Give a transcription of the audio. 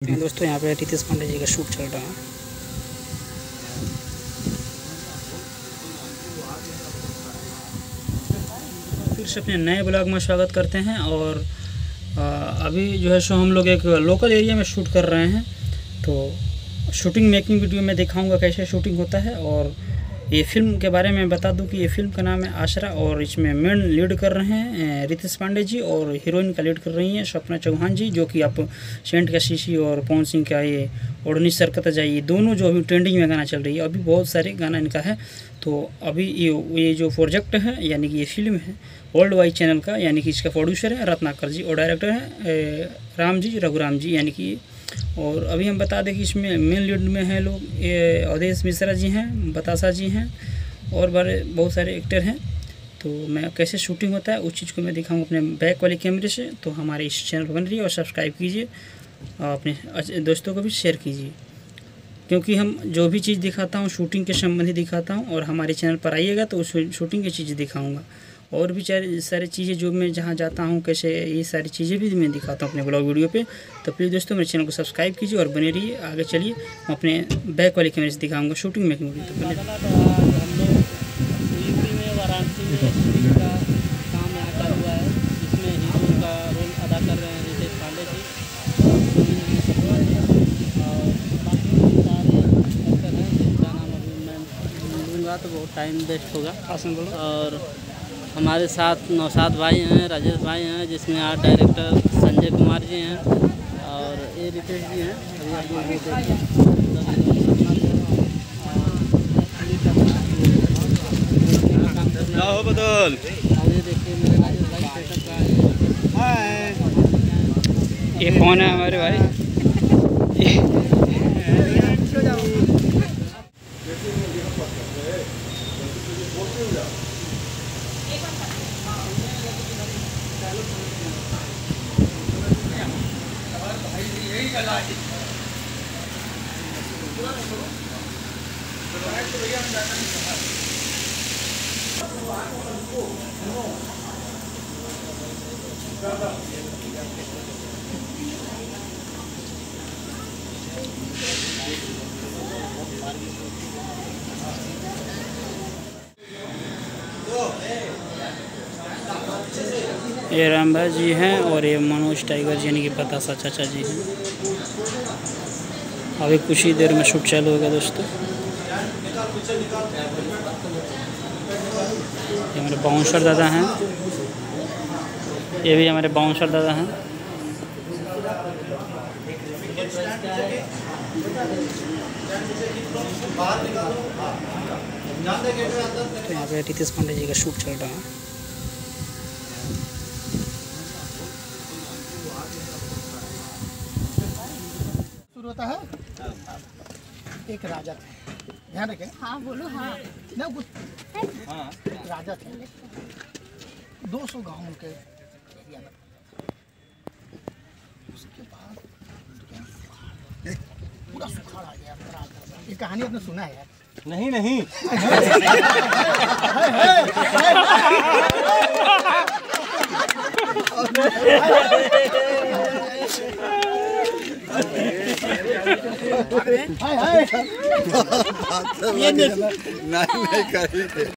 दोस्तों यहाँ पे रितेश पांडे जी का शूट चल रहा है। फिर से अपने नए ब्लॉग में स्वागत करते हैं। और अभी जो है सो हम लोग एक लोकल एरिया में शूट कर रहे हैं। तो शूटिंग मेकिंग वीडियो में दिखाऊंगा कैसे शूटिंग होता है। और ये फिल्म के बारे में बता दूं कि ये फिल्म का नाम है आसरा और इसमें मेन लीड कर रहे हैं रितेश पांडे जी और हीरोइन का लीड कर रही हैं सपना चौहान जी, जो कि आप सेंट का शीशी और पवन सिंह का ये ओढ़नी सरकत जाइए दोनों जो अभी ट्रेंडिंग में गाना चल रही है। अभी बहुत सारे गाना इनका है। तो अभी ये जो प्रोजेक्ट है यानी कि ये फिल्म है वर्ल्ड वाइड चैनल का, यानी कि इसका प्रोड्यूसर है रत्नाकर जी और डायरेक्टर है राम जी रघुराम जी यानी कि। और अभी हम बता दें कि इसमें मेन लीड में हैं लोग अवधेश मिश्रा जी हैं, बतासा जी हैं और बहुत सारे एक्टर हैं। तो मैं कैसे शूटिंग होता है उस चीज़ को मैं दिखाऊंगा अपने बैक वाले कैमरे से। तो हमारे इस चैनल को बन रही है और सब्सक्राइब कीजिए और अपने दोस्तों को भी शेयर कीजिए, क्योंकि हम जो भी चीज़ दिखाता हूँ शूटिंग के संबंधी दिखाता हूँ। और हमारे चैनल पर आइएगा तो उस शूटिंग की चीज़ें दिखाऊँगा और भी सारी चीज़ें जो मैं जहाँ जाता हूँ कैसे ये सारी चीज़ें भी मैं दिखाता हूँ अपने ब्लॉग वीडियो पे। तो प्लीज़ दोस्तों मेरे चैनल को सब्सक्राइब कीजिए और बने रहिए। आगे चलिए मैं अपने बैक वाले कैमरे से दिखाऊंगा शूटिंग मेकिंग वीडियो। तो बने यूपी में वाराणसी में शूटिंग का काम यहाँ का हुआ है, जिसमें हीरो का रोल अदा कर रहे हैं रितेश पांडे जी सपना जी और बाकी सारे एक्टर हैं जिनका नाम अभी मैं लूँगा तो बहुत टाइम वेस्ट होगा। और हमारे साथ नौशाद भाई हैं, राजेश भाई हैं, जिसमें आर्ट डायरेक्टर संजय कुमार जी हैं और ये रितेश जी हैं। अभी आप लोग देखिए बदल आगे देखिए मेरे राजेश भाई सेटअप का है। ये कौन है हमारे भाई? ये राम भाई जी हैं और ये मनोज टाइगर जी यानी कि बतासा चाचा जी हैं। अभी कुछ ही देर में शूट चालू होगा दोस्तों। ये हमारे बाउंसर दादा हैं, ये भी हमारे बाउंसर दादा हैं। तो यहाँ पे रितेश पांडे जी का शूट चल रहा है। शुरू होता है एक राजा थे, ध्यान रखें। हाँ बोलो। हाँ ना कुछ हाँ एक राजा थे, 200 गाँव के एरिया में। उसके बाद पूरा सुखाड़ आ गया। ये कहानी आपने सुना है यार? नहीं नहीं हाय हाय नहीं नहीं